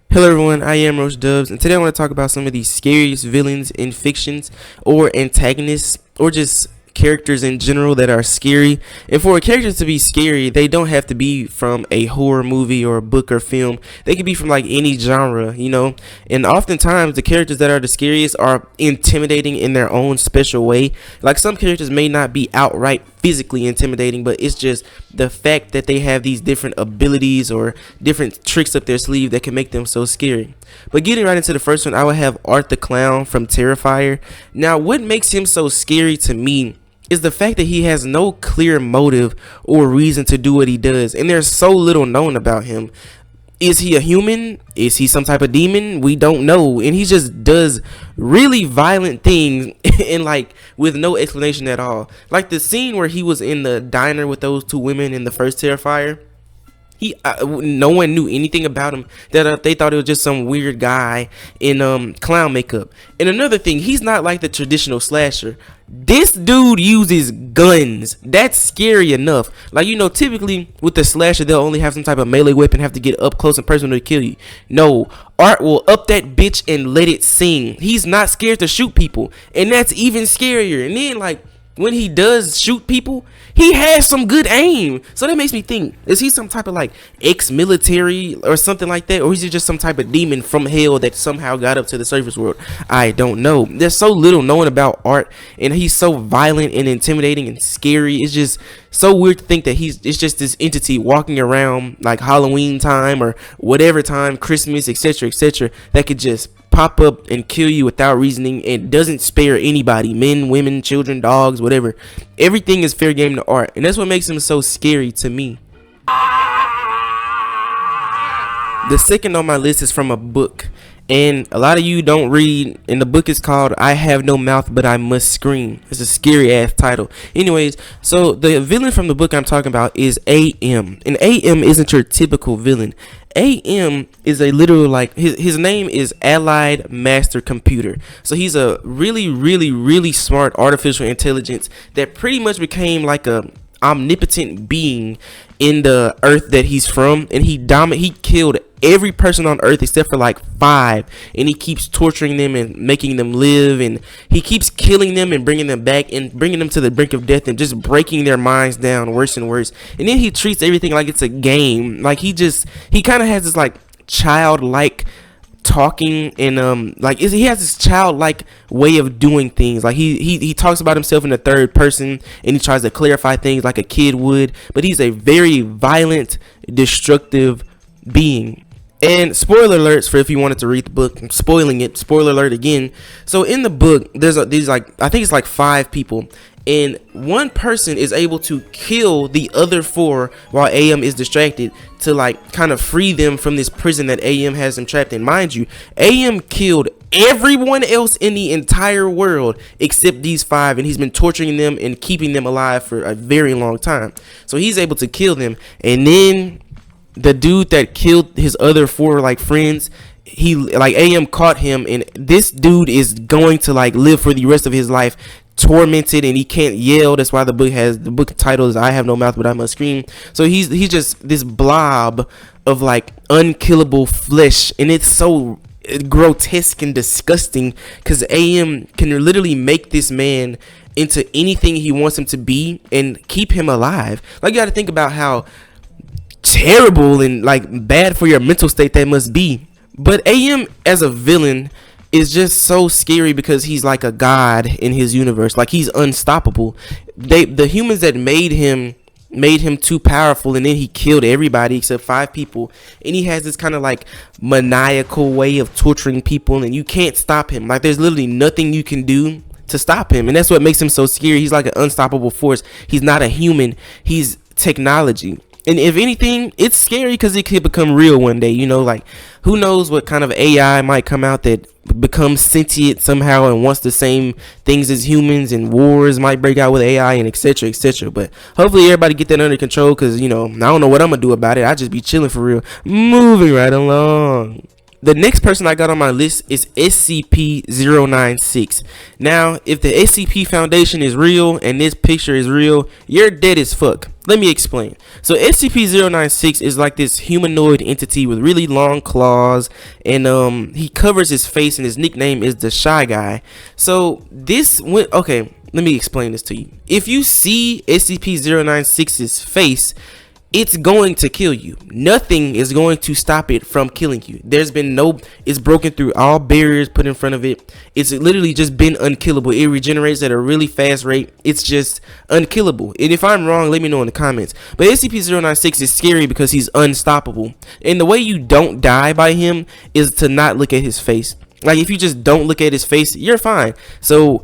Hello everyone, I am Roach Dubs, and today I want to talk about some of the scariest villains in fictions or antagonists or just characters in general that are scary. And for characters to be scary, they don't have to be from a horror movie or a book or film. They can be from like any genre. And oftentimes the characters that are the scariest are intimidating in their own special way. Like some characters may not be outright physically intimidating, but it's just the fact that they have these different abilities or different tricks up their sleeve that can make them so scary. But getting right into the first one, I would have Art the Clown from Terrifier. Now, what makes him so scary to me is the fact that he has no clear motive or reason to do what he does, and there's so little known about him. Is he a human? Is he some type of demon? We don't know. And he just does really violent things and like with no explanation at all. Like the scene where he was in the diner with those two women in the first Terrifier. No one knew anything about him. That they thought it was just some weird guy in clown makeup. And another thing, he's not like the traditional slasher. This dude uses guns. That's scary enough. Like, typically with the slasher, they'll only have some type of melee weapon, have to get up close and personal to kill you. No, Art will up that bitch and let it sing. He's not scared to shoot people, and that's even scarier. And then like when he does shoot people, he has some good aim. So that makes me think, is he some type of like ex-military or something like that? Or is he just some type of demon from hell that somehow got up to the surface world? I don't know. There's so little known about Art, and he's so violent and intimidating and scary. It's just so weird to think that it's just this entity walking around like Halloween time or whatever time, Christmas, etc., etc., that could just pop up and kill you without reasoning and doesn't spare anybody, men, women, children, dogs, whatever. Everything is fair game to Art, and that's what makes him so scary to me. The second on my list is from a book, and a lot of you don't read, and the book is called I Have No Mouth But I Must Scream. It's a scary ass title. Anyways, so the villain from the book I'm talking about is AM, and AM isn't your typical villain. AM is a literal, like, his name is Allied Master Computer. So he's a really smart artificial intelligence that pretty much became like a omnipotent being in the earth that he's from, and he killed every person on earth except for like 5, and he keeps torturing them and making them live, and he keeps killing them and bringing them back and bringing them to the brink of death and just breaking their minds down worse and worse. And then he treats everything like it's a game. Like he kind of has this like childlike talking, and he has this childlike way of doing things. Like he talks about himself in the third person, and he tries to clarify things like a kid would, but he's a very violent, destructive being. And spoiler alerts for if you wanted to read the book, I'm spoiling it, spoiler alert again. So in the book, these like, I think it's like 5 people, and one person is able to kill the other 4 while AM is distracted to like kind of free them from this prison that AM has them trapped in. Mind you, AM killed everyone else in the entire world except these 5, and he's been torturing them and keeping them alive for a very long time. So he's able to kill them, and then the dude that killed his other 4 like friends, he like AM caught him, and this dude is going to like live for the rest of his life tormented, and he can't yell. That's why the book title is I Have No Mouth But I Must Scream. So he's just this blob of like unkillable flesh, and it's so grotesque and disgusting because AM can literally make this man into anything he wants him to be and keep him alive. Like, you got to think about how terrible and like bad for your mental state that must be. But AM as a villain is just so scary because he's like a god in his universe. Like, he's unstoppable. The humans that made him too powerful, and then he killed everybody except 5 people, and he has this kind of like maniacal way of torturing people, and you can't stop him. Like, there's literally nothing you can do to stop him, and that's what makes him so scary. He's like an unstoppable force. He's not a human, he's technology. And if anything, it's scary because it could become real one day. Like, who knows what kind of AI might come out that becomes sentient somehow and wants the same things as humans, and wars might break out with AI and etc., etc. But hopefully everybody get that under control, because, I don't know what I'm going to do about it. I just be chilling for real. Moving right along. The next person I got on my list is SCP-096. Now, if the SCP Foundation is real and this picture is real, you're dead as fuck. Let me explain. So SCP-096 is like this humanoid entity with really long claws, and he covers his face, and his nickname is the Shy Guy. So okay, let me explain this to you. If you see SCP-096's face, it's going to kill you. Nothing is going to stop it from killing you. It's broken through all barriers put in front of it. It's literally just been unkillable. It regenerates at a really fast rate. It's just unkillable. And if I'm wrong, let me know in the comments. But SCP-096 is scary because he's unstoppable. And the way you don't die by him is to not look at his face. Like, if you just don't look at his face, you're fine. So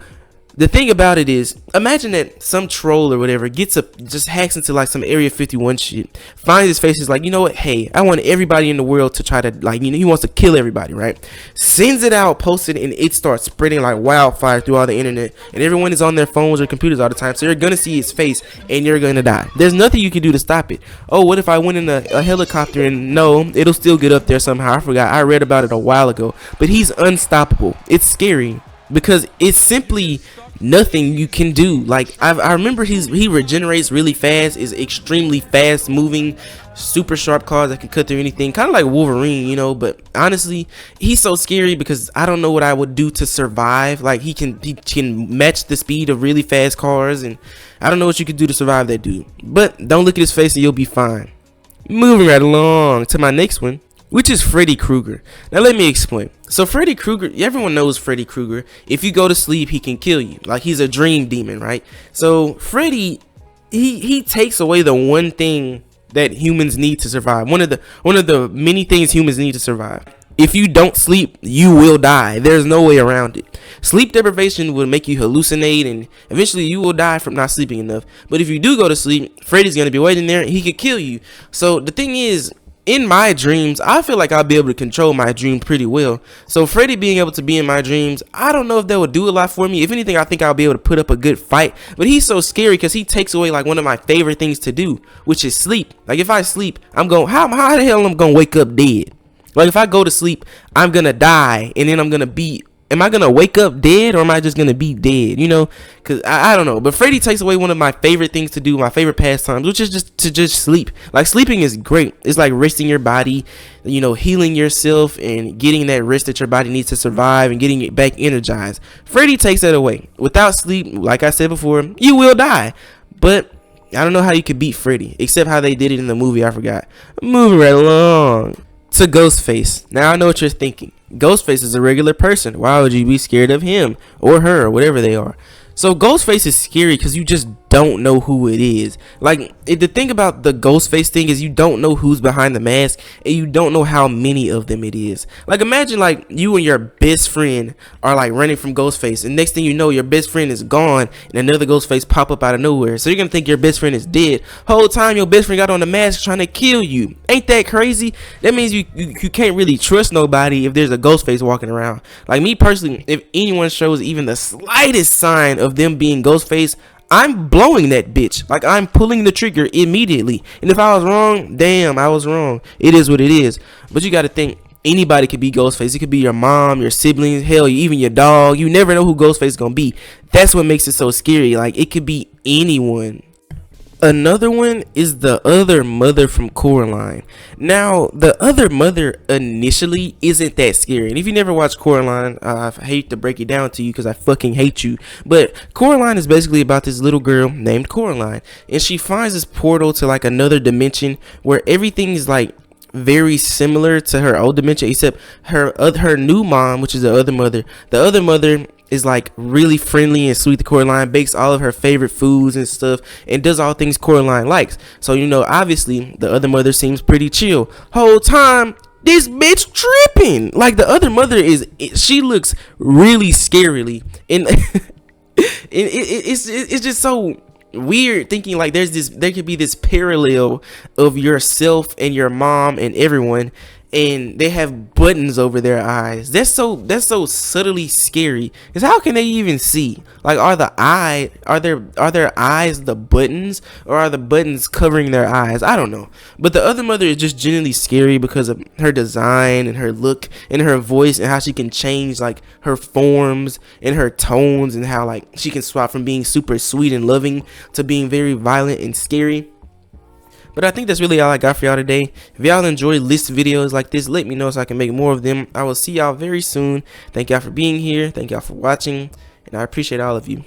the thing about it is, imagine that some troll or whatever just hacks into like some Area 51 shit, finds his face, is like, you know what, hey, I want everybody in the world to try to, like, you know, he wants to kill everybody, right? Sends it out, posts it, and it starts spreading like wildfire through all the internet, and everyone is on their phones or computers all the time, so you're gonna see his face and you're gonna die. There's nothing you can do to stop it. Oh, what if I went in a helicopter? And no, it'll still get up there somehow. I forgot, I read about it a while ago. But he's unstoppable. It's scary because it's simply nothing you can do. Like, I remember he regenerates really fast, is extremely fast moving, super sharp claws that can cut through anything, kind of like Wolverine, you know. But honestly, he's so scary because I don't know what I would do to survive. Like, he can match the speed of really fast cars, and I don't know what you could do to survive that dude. But don't look at his face and you'll be fine. Moving right along to my next one, which is Freddy Krueger. Now let me explain. So Freddy Krueger, everyone knows Freddy Krueger. If you go to sleep, he can kill you. Like, he's a dream demon, right? So Freddy, he takes away the one thing that humans need to survive. One of the many things humans need to survive. If you don't sleep, you will die. There's no way around it. Sleep deprivation will make you hallucinate, and eventually you will die from not sleeping enough. But if you do go to sleep, Freddy's gonna be waiting there and he could kill you. So the thing is, in my dreams, I feel like I'll be able to control my dream pretty well. So Freddy being able to be in my dreams, I don't know if that would do a lot for me. If anything, I think I'll be able to put up a good fight. But he's so scary because he takes away like one of my favorite things to do, which is sleep. Like, if I sleep, I'm going, how the hell am I gonna wake up dead? Like, if I go to sleep, I'm gonna die, and then I'm gonna be, am I gonna wake up dead, or am I just gonna be dead? You know, because I don't know. But Freddy takes away one of my favorite things to do, my favorite pastimes, which is just sleep. Like, sleeping is great. It's like resting your body, you know, healing yourself and getting that rest that your body needs to survive and getting it back energized. Freddy takes that away. Without sleep, like I said before, you will die. But I don't know how you could beat Freddy, except how they did it in the movie. I forgot. Moving right along to Ghostface. Now I know what you're thinking. Ghostface is a regular person. Why would you be scared of him or her or whatever they are? So Ghostface is scary because you just don't know who it is. Like, the thing about the Ghostface thing is you don't know who's behind the mask, and you don't know how many of them it is. Like, imagine like you and your best friend are like running from Ghostface, and next thing you know, your best friend is gone and another Ghostface pop up out of nowhere. So you're gonna think your best friend is dead. Whole time your best friend got on the mask trying to kill you. Ain't that crazy? That means you can't really trust nobody if there's a Ghostface walking around. Like, me personally, if anyone shows even the slightest sign of them being Ghostface, I'm blowing that bitch. Like, I'm pulling the trigger immediately. And if I was wrong, damn, I was wrong. It is what it is. But you gotta think, anybody could be Ghostface. It could be your mom, your siblings, hell, even your dog. You never know who Ghostface is gonna be. That's what makes it so scary. Like, it could be anyone. Another one is the other mother from Coraline. Now, the other mother initially isn't that scary. And if you never watched Coraline, I hate to break it down to you because I fucking hate you. But Coraline is basically about this little girl named Coraline. And she finds this portal to like another dimension where everything is like very similar to her old dimension, except her new mom, which is the other mother. The other mother is like really friendly and sweet to Coraline, bakes all of her favorite foods and stuff, and does all things Coraline likes. So, you know, obviously the other mother seems pretty chill. Whole time this bitch tripping. Like, the other mother she looks really scarily, and it's just so weird thinking like there could be this parallel of yourself and your mom and everyone, and they have buttons over their eyes. That's so subtly scary. Because how can they even see? Like, are their eyes the buttons, or are the buttons covering their eyes? I don't know. But the other mother is just genuinely scary because of her design and her look and her voice, and how she can change like her forms and her tones, and how like she can swap from being super sweet and loving to being very violent and scary. But I think that's really all I got for y'all today. If y'all enjoy list videos like this, let me know so I can make more of them. I will see y'all very soon. Thank y'all for being here. Thank y'all for watching. And I appreciate all of you.